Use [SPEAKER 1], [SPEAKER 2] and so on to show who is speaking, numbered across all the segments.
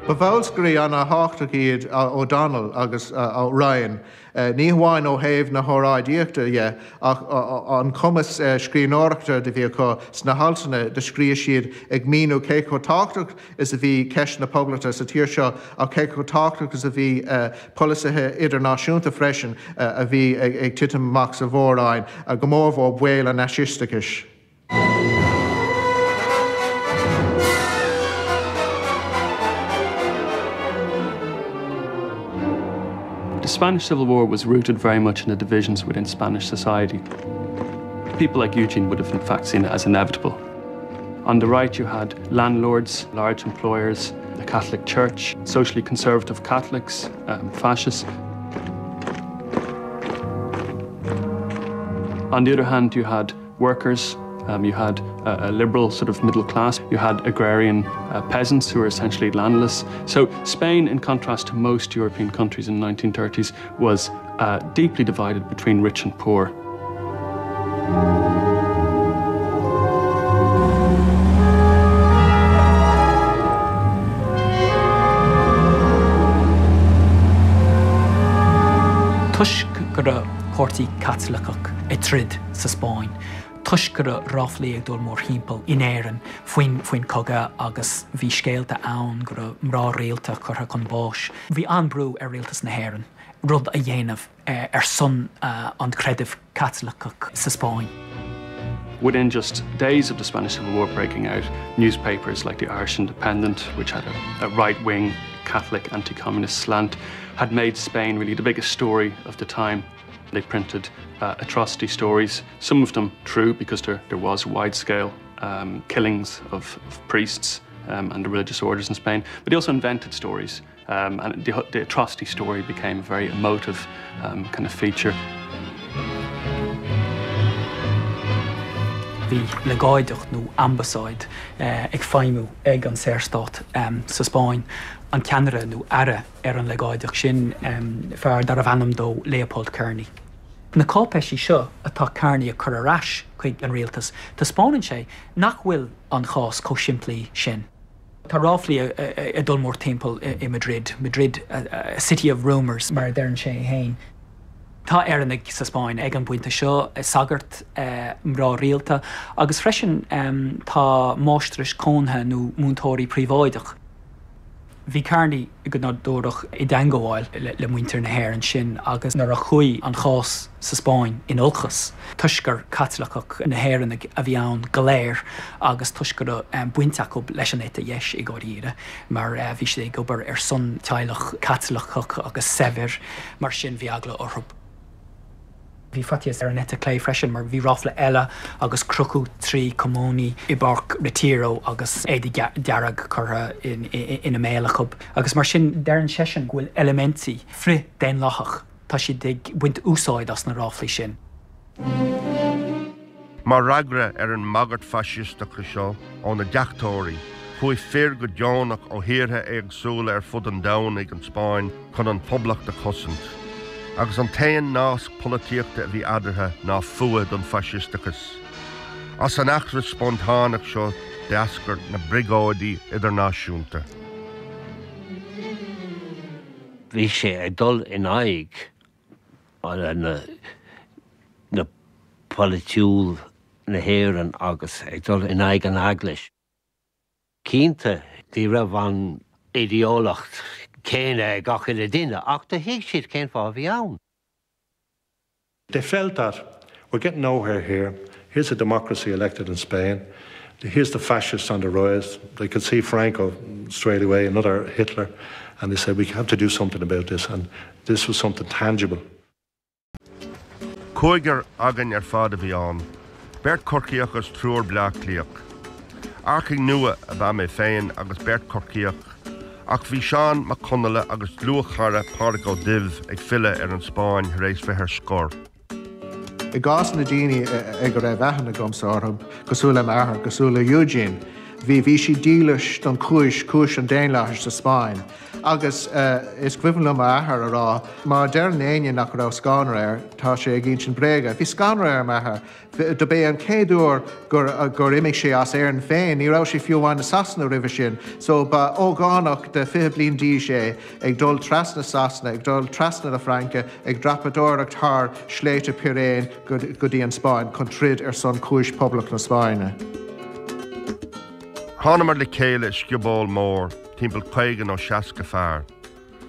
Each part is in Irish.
[SPEAKER 1] Ba bhallscrí an a háchtach ó Donald agus ó Ryan, ní hamháin ó thaobh na hóráidíochta ach an cumas scríbhneoireachta de bhí acu sna haltaine de scríoh siad ag míú cécotáchtach is a bhí ceist na Phoblachtach sa tír seo a cécotáchtach is a bhí polisithe idirnáisiúnta freisin a bhí ag titim sa bhóráin a go mór bhó bhil a fascissteachais.
[SPEAKER 2] The Spanish Civil War was rooted very much in the divisions within Spanish society. People like Eugene would have in fact seen it as inevitable. On the right you had landlords, large employers, the Catholic Church, socially conservative Catholics, fascists. On the other hand you had workers, you had a liberal sort of middle class, you had agrarian peasants who were essentially landless. So Spain, in contrast to most European countries in the 1930s, was deeply divided between rich and poor.
[SPEAKER 3] Tuis go raibh Pháirtí Cumannach i throid sa Spáinn. Tuis go raibh ráflaí ag dul mór thimpeall in éadan faoin Cumannach agus bhí scéalta ann go raibh mrá réalta chutha chun báis. Bhí anbrú réaltas na hÉireann, rud a dhéanamh son an creidimh Cumannach sa Spáinn.
[SPEAKER 2] Within just days of the Spanish Civil War breaking out, newspapers like the Irish Independent, which had a right-wing Catholic anti-communist slant, had made Spain really the biggest story of the time. They printed atrocity stories, some of them true because there was wide-scale killings of priests and the religious orders in Spain, but they also invented stories, and the atrocity story became a very emotive kind of feature.
[SPEAKER 3] Bhí le gCogadh nó ambasáid ag feimú ag an Saoirstát sa Spáinn an ceannaire nó ara an le gCogadh sin fear dar a bhanam dó Leopold Kearney. Na cápéisí seo atá Kearney a chur arás chuig an rialtas, tá spáinnann sé nach bhfuil an chás comhsiimplí sin. Tá ráflaí a dul mór timpeall i Madrid, a city of rumours mar deireann sé hain. Tá éadann sa Spáinn ag an buinte seo sagart mrá rialta agus freisin tá máistris cónthe nó múntóirí príomháideach. Bhí Kearney go nádúireach i dangóháil le muintir na hÉireann sin agus nar a chuí an chás sa Spáinn in olchas. Tuisgur Cumannach na hÉireann a bhí ann go léir agus tuisgur buinteach leis an éta dheis i gáiríre mar bhí sé gobar son teilech Cumannach agus sever mar sin bhí agla orthb. Bhí fatíos an Átha Cliath freisin mar bhí ráfla eile agus crucú trí commóní I barc retiro agus éadi dearag chutha in mBaile chub. Agus mar sin deireann sé sin bhfuil elementaí fri den lachach tá si ag buint úsáid as na ráflaí sin.
[SPEAKER 4] Mar ragra an magart fascisteachais seo ó na deachtóirí, chuaigh fear go deánach ó thíortha agsúla fud an domhan ag an Spáinn chun an Phoblachtach chosint. Agus an tain nás políochta a bhí adartha ná fuad an fascisteachas. As an eachtraí spontánach seo deascar na brigáidí idirnáisiúnta.
[SPEAKER 5] Bhí sé ag dul in aghaidh na politiúil na hÉireann agus ag dul in aghaidh an Eagleis. Cínta dí raibh an ideolacht céine gach in a duine, ach de hiig siad cén fá bhí ann.
[SPEAKER 6] They felt that we're getting nowhere here. Here's a democracy elected in Spain. Here's the fascists on the rise. They could see Franco straight away, another Hitler, and they said we have to do something about this, and this was something tangible.
[SPEAKER 4] Cúigear agan fád a bhí ann, Bert Corcaíoch agus trúr Cliath. Arcaigh nua a bheith mé féin agus Bert Corcaíoch, ach bhí Seán mac Conalla agus luachchara Pháirtí Dubh ag fille an Spáinn rééis fithe scór.
[SPEAKER 1] I gás na daoine ag go raibh bheithan na gomsa orthb, go súla Eugene, bhí si dílis don cúis an déanlathir sa Spáinn. Agus is cuiimlim ahar ará, mar dearn éine nach rá scanrair, tá sé ag sin bréga. Bhí scanrair ahar, do bé an céadúr gur imigh sé as éan féin, ní rá sé fiúháin na sasna rih sin, so ba ógánach de 5 bliain dí sé ag dul trasna sasna, ag dul trasna na Franca, ag drapadóracht th sléite piréin go dtí an Spáinn, chun trid son cúis poblach na Spáinne.
[SPEAKER 4] Tháinig le céile sciobáil mór, timpeall Caigan ó Seasca fearr.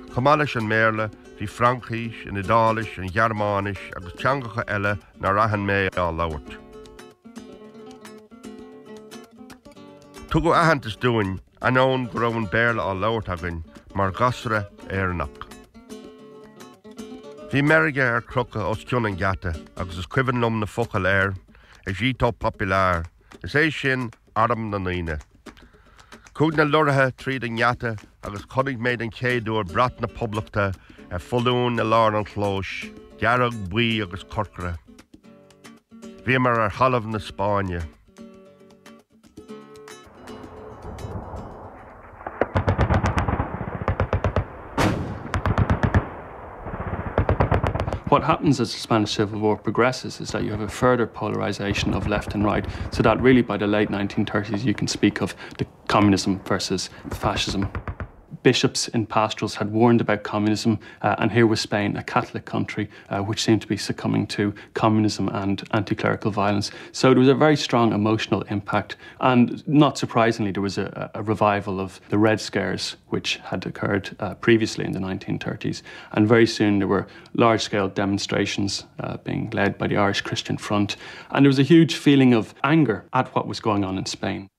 [SPEAKER 4] Cumanach an méarla, hí Francais, an Idális, an Gearmánis agus teangacha eile na raithan mé á labhart. Tugadh aitheantas dúin, anón go raibh an béarla á labhart againn mar gasra éireannach. Bhí merige ar crucha os cion an gata agus is cuibann lom na focail air, ag dhító populáir, is é sin arm na naoine. Cúd na lurathe tríd an gata agus chunig méid an céadúr brat na poblachta ar folún na lár an chlós, dearag buí agus corcra. Bhí mar ar halamh na Spáinne.
[SPEAKER 2] What happens as the Spanish Civil War progresses is that you have a further polarisation of left and right, so that really by the late 1930s you can speak of the communism versus fascism. Bishops in pastorals had warned about communism, and here was Spain, a Catholic country, which seemed to be succumbing to communism and anti-clerical violence. So there was a very strong emotional impact, and not surprisingly, there was a revival of the Red Scares, which had occurred previously in the 1930s. And very soon there were large-scale demonstrations being led by the Irish Christian Front, and there was a huge feeling of anger at what was going on in Spain.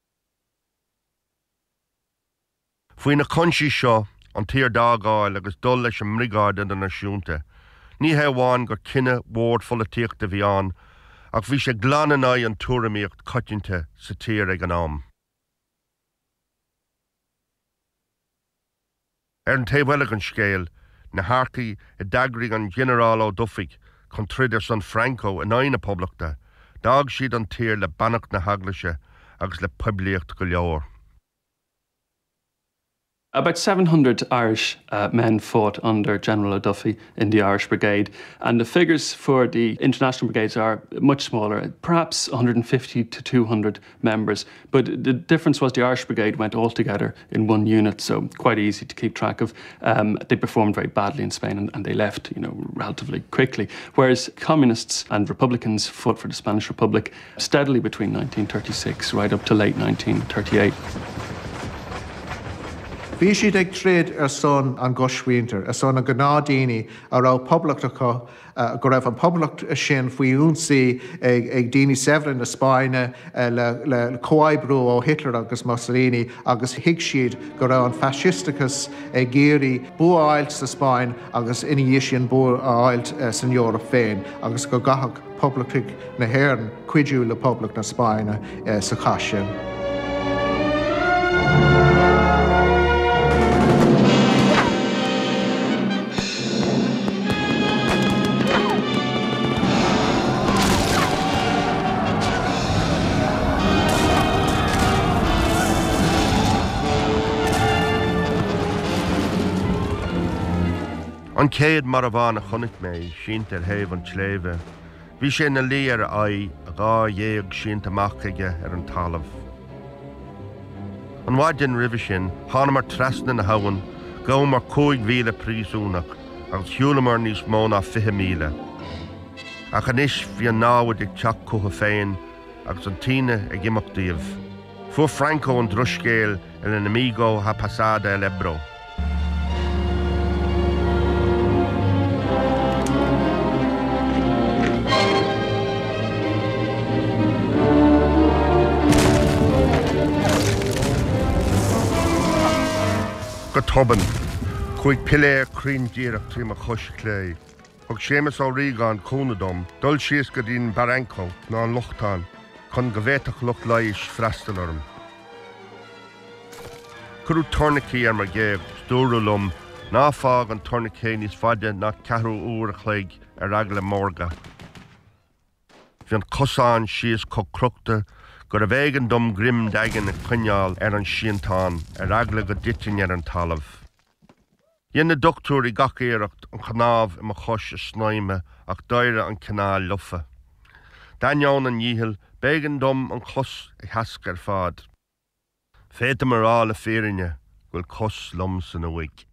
[SPEAKER 4] Faoin na consaí seo an tír dágáil agus dul leis an mrigáid an náisiúnta. Ní heamháin gur cinenne mhór folaitíochta bhí an, ach bhí sé glananna an túraimíocht coitianta sa tír ag an am. Ar an taobhheileh an scéal, na háirtaí I dagraigh an General Ó Duinnín chun trid ar son Franco in aine poblachta, dag siad an tír le bannacht na haglaise agus le poiblíocht go leabhar.
[SPEAKER 2] About 700 Irish men fought under General Ó Duinnín in the Irish Brigade, and the figures for the international brigades are much smaller, perhaps 150 to 200 members. But the difference was the Irish Brigade went all together in one unit, so quite easy to keep track of. They performed very badly in Spain, and they left, relatively quickly. Whereas communists and republicans fought for the Spanish Republic steadily between 1936 right up to late 1938.
[SPEAKER 1] Bhí siad ag trid son an goshaointear, son an gnádaoine a rá poblachtach go raibh an poblacht sin faoi únsaí ag daoine severin na Spáinne le comhaidbrú ó Hitler agus Mussolini, agus hiic siad go raibh an fascisticus ag géirí bua-áilt sa Spáinn agus ina dhiaidh sin bua-áilt san Eorop féin, agus go gCogadh poblachtach na hÉireann cuidiú le poblacht na Spáinne sa chas sin.
[SPEAKER 4] An céad mar a bháin a chonig mé sínt ar thaobh an tléimhe. Bhí sé na lí ar a gá dhéag sínt amach aige ar an talamh. An bhaidin ribh sin, tháinig mar trasna na haban, go mar 5,000 príosúnach, agus thiúla mar níos mó ná 50,000. Ach anis bhí an náhad ag teach cutha féin, agus an tíine ag imeachtaíomh. Fuair Franco an druscéil ar an amigo ha pasada el Ebro. Go toban, chuig piléir crin díreach trí a chus clé. Thug sémas ó Rígáin cúnadom, dul síos go dtín Baranco ná an luchtán, chun go bhéiteach lucht leis freistal orm. Curú tornací ar mar géag, stúrú lum, ná fág an tornací níos faide ná 4 uair a chléig ar agla mórga. Bhí an cosáin síos có cruachta, gur a bhégan dom grim dagan a cynneáil an siantán agla go ditin an talamh. Dhéanna doctúr I gach éireacht an chanámh I chos a snáime ach daire an canáil lufa. Dainneán an díhil bégan dom an chos I heasc fad. Féta marrála férinne ghfuil cos lom san a bhaig.